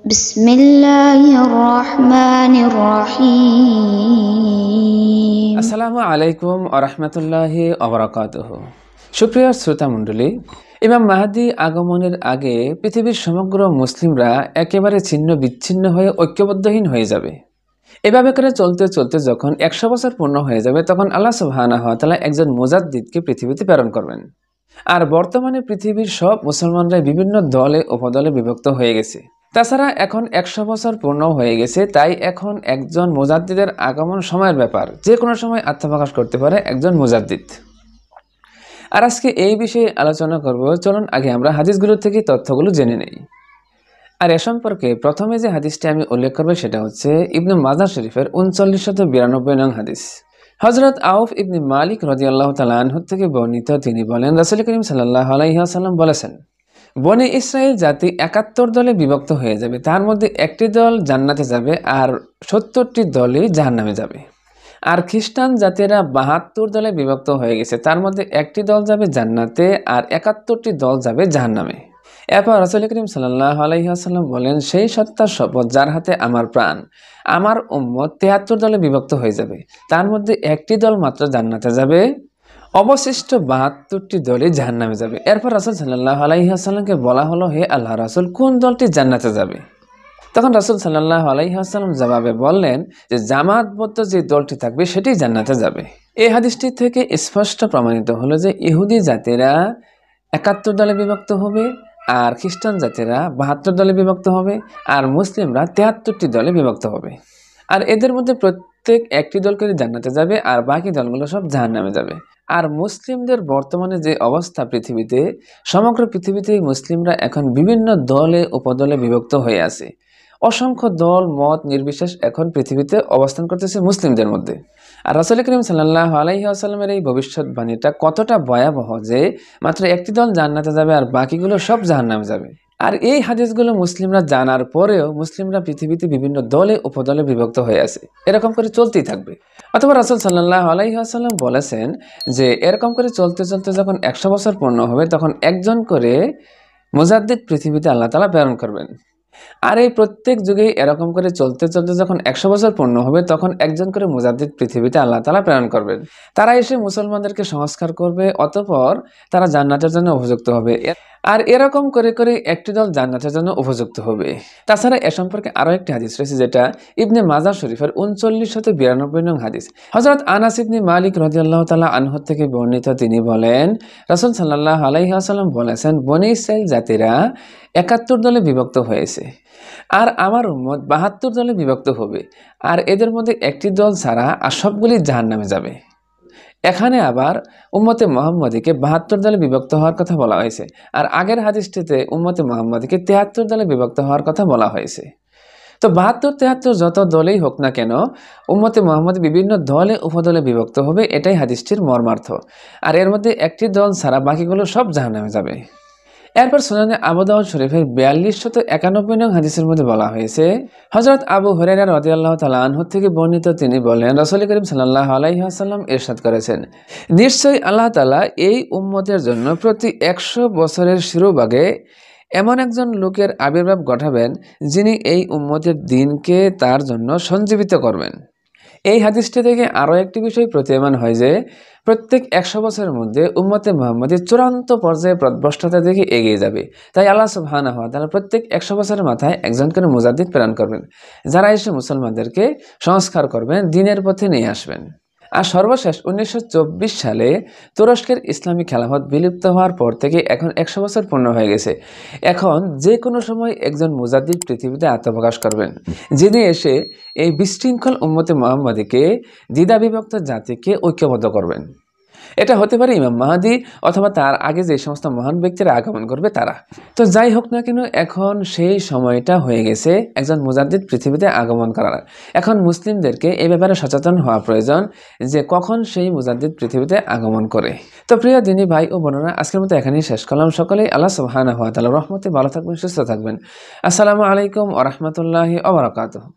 বিসমিল্লাহির রহমানির রহিম। আসসালামু আলাইকুম ওয়া রাহমাতুল্লাহি ওয়া বারাকাতুহু। সুপ্রিয় শ্রোতা মণ্ডলী, ইমাম মাহদী আগমনের আগে পৃথিবীর সমগ্র মুসলিমরা একেবারে ছিন্ন বিচ্ছিন্ন হয়ে ঐক্যবদ্ধহীন হয়ে যাবে। এভাবে করে চলতে চলতে যখন 100 বছর পূর্ণ হয়ে যাবে, তখন আল্লাহ সুবহানাহু ওয়া তাআলা একজন মুজাদ্দিদকে পৃথিবীতে প্রেরণ করবেন। আর বর্তমানে পৃথিবীর সব মুসলমানরা বিভিন্ন দলে উপদলে বিভক্ত হয়ে গেছে। তাছাড়া এখন 100 বছর পূর্ণ হয়ে গেছে, তাই এখন একজন মুজাদ্দিদের আগমন সময়ের ব্যাপার, যে কোনো সময় আত্মপ্রকাশ করতে পারে একজন মুজাদ্দিদ। আর আজকে এই বিষয়ে আলোচনা করব। চলুন আগে আমরা হাদিসগুলো থেকে তথ্যগুলো জেনে নেই। আর এ সম্পর্কে প্রথমে যে হাদিসটি আমি উল্লেখ করব সেটা হচ্ছে ইবনে মাজাহ শরীফের 3992 নং হাদিস। হযরত আউফ ইবনে মালিক রাদিয়াল্লাহু তাআলা আনহু থেকে বর্ণিত, তিনি বলেন, রাসূল করিম সাল্লাল্লাহু আলাইহি ওয়াসাল্লাম বলেছেন, বনি ইসরাইল জাতি 71 দলে বিভক্ত হয়ে যাবে। তার মধ্যে একটি দল জান্নাতে যাবে আর 70টি দলই জাহান্নামে যাবে। আর খ্রিস্টান জাতিরা 72 দলে বিভক্ত হয়ে গেছে। তার মধ্যে একটি দল যাবে জান্নাতে আর 71টি দল যাবে জাহান্নামে। এরপর রাসূল করিম সাল্লাল্লাহু আলাইহি ওয়াসাল্লাম বলেন, সেই সত্তার শপথ যার হাতে আমার প্রাণ, আমার উম্মত 73 দলে বিভক্ত হয়ে যাবে। তার মধ্যে একটি দল মাত্র জান্নাতে যাবে, অবশিষ্ট 72টি দলই জাহান্নামে যাবে। এরপর রাসূল সাল্লাল্লাহু আলাইহি ওয়াসাল্লামকে বলা হলো, হে আল্লাহ রাসূল, কোন দলটি জান্নাতে যাবে? তখন রাসূল সাল্লাল্লাহু আলাইহি ওয়াসাল্লাম জবাবে বললেন যে জামাতবদ্ধ যে দলটি থাকবে সেটাই জান্নাতে যাবে। এই হাদিসটি থেকে স্পষ্ট প্রমাণিত হলো যে ইহুদি জাতিরা 71 দলে বিভক্ত হবে, আর খ্রিস্টান জাতিরা 72 দলে বিভক্ত হবে, আর মুসলিমরা 73টি দলে বিভক্ত হবে। আর এদের মধ্যে প্রত্যেক একটি দল করে জান্নাতে যাবে আর বাকি দলগুলো সব জাহান্নামে যাবে। আর মুসলিমদের বর্তমানে যে অবস্থা পৃথিবীতে, সমগ্র পৃথিবীতে মুসলিমরা এখন বিভিন্ন দলে উপদলে বিভক্ত হয়ে আছে। অসংখ্য দল মত নির্বিশেষ এখন পৃথিবীতে অবস্থান করতেছে মুসলিমদের মধ্যে। আর রাসূল করিম সাল্লাল্লাহু আলাইহি ওয়াসাল্লামের এই ভবিষ্যৎবাণীটা কতটা ভয়াবহ যে মাত্র একটি দল জান্নাতে যাবে আর বাকিগুলো সব জাহান্নামে যাবে। আর এই হাদিসগুলো মুসলিমরা জানার পরেও মুসলিমরা পৃথিবীতে বিভিন্ন দলে উপদলে বিভক্ত হয়ে আছে। এরকম করে চলতেই থাকবে। অথবা রাসূল সাল্লাল্লাহু আলাইহি ওয়াসাল্লাম বলেছেন যে এরকম করে চলতে চলতে যখন 100 বছর পূর্ণ হবে, তখন একজন করে মুজাদ্দিদ পৃথিবীতে আল্লাহ তাআলা প্রেরণ করবেন। আর এই প্রত্যেক যুগে এরকম করে চলতে চলতে যখন 100 বছর পূর্ণ হবে, তখন একজন করে মুজাদ্দিদ পৃথিবীতে আল্লাহ তাআলা প্রেরণ করবেন। তারা এসে মুসলমানদেরকে সংস্কার করবে, অতঃপর তারা জান্নাতের জন্য উপযুক্ত হবে। আর এরকম করে করে একটি দল জান্নাতের জন্য উপযুক্ত হবে। তাছাড়া এ সম্পর্কে আরও একটি হাদিস রয়েছে, যেটা ইবনে মাজাহ শরীফের 3992 নং হাদিস। হযরত আনাস ইবনে মালিক রাদিয়াল্লাহু তাআলা আনহু থেকে বর্ণিত, তিনি বলেন, রাসূল সাল্লাল্লাহু আলাইহি ওয়াসাল্লাম বলেছেন, বনি ইসরাইল জাতিরা 71 দলে বিভক্ত হয়েছে আর আমার উম্মত 72 দলে বিভক্ত হবে। আর এদের মধ্যে একটি দল ছাড়া আর সবগুলি জাহান্নামে যাবে। এখানে আবার উম্মতে মুহাম্মাদীকে 72 দলে বিভক্ত হওয়ার কথা বলা হয়েছে, আর আগের হাদিসটিতে উম্মতে মুহাম্মাদীকে 73 দলে বিভক্ত হওয়ার কথা বলা হয়েছে। তো 72-73 যত দলেই হোক না কেন, উম্মতে মুহাম্মাদী বিভিন্ন দলে উপদলে বিভক্ত হবে, এটাই হাদিসটির মর্মার্থ। আর এর মধ্যে একটি দল ছাড়া বাকিগুলো সব জাহান্নামে যাবে। এরপর সুনানে আবু দাউদ শরীফের 4291 নং হাদিসের মধ্যে বলা হয়েছে, হযরত আবু হুরায়রা রাদিয়াল্লাহু তাআলা আনহু থেকে বর্ণিত, তিনি বলেন, রাসূল করিম সাল্লাল্লাহু আলাইহি ওয়াসাল্লাম ইরশাদ করেছেন, নিশ্চয়ই আল্লাহ তাআলা এই উম্মতের জন্য প্রতি 100 বছরের শিরোভাগে এমন একজন লোকের আবির্ভাব ঘটাবেন, যিনি এই উম্মতের দিনকে তার জন্য সঞ্জীবিত করবেন। এই হাদিসটি থেকে আরও একটি বিষয় প্রতীয়মান হয় যে প্রত্যেক 100 বছরের মধ্যে উম্মতে মুহাম্মাদী চূড়ান্ত পর্যায়ে পথভ্রষ্টতার দিকে এগিয়ে যাবে। তাই আল্লাহ সুবহানাহু ওয়া তাআলা প্রত্যেক 100 বছরের মাথায় একজন করে মুজাদ্দিদ প্রেরণ করবেন, যারা এসে মুসলমানদেরকে সংস্কার করবেন, দ্বীনের পথে নিয়ে আসবেন। আর সর্বশেষ 1924 সালে তুরস্কের ইসলামী খেলাফত বিলুপ্ত হওয়ার পর থেকে এখন 100 বছর পূর্ণ হয়ে গেছে। এখন যে কোনো সময় একজন মুজাদ্দিদ পৃথিবীতে আত্মপ্রকাশ করবেন, যিনি এসে এই বিশৃঙ্খল উম্মতে মুহাম্মাদীকে, দ্বিধাবিভক্ত জাতিকে ঐক্যবদ্ধ করবেন। এটা হতে পারে ইমাম মাহদী, অথবা তার আগে যে সমস্ত মহান ব্যক্তিরা আগমন করবে তারা। তো যাই হোক না কেন, এখন সেই সময়টা হয়ে গেছে একজন মুজাদ্দিদ পৃথিবীতে আগমন করার। এখন মুসলিমদেরকে এই ব্যাপারে সচেতন হওয়া প্রয়োজন যে কখন সেই মুজাদ্দিদ পৃথিবীতে আগমন করে। তো প্রিয় দিনী ভাই ও বোনেরা, আজকের মতো এখানেই শেষ করলাম। সকলেই আল্লাহ সুবহানাহু ওয়া তাআলার রহমতে ভালো থাকবেন, সুস্থ থাকবেন। আসসালামু আলাইকুম ওয়া রাহমাতুল্লাহি ওয়া বারাকাতুহু।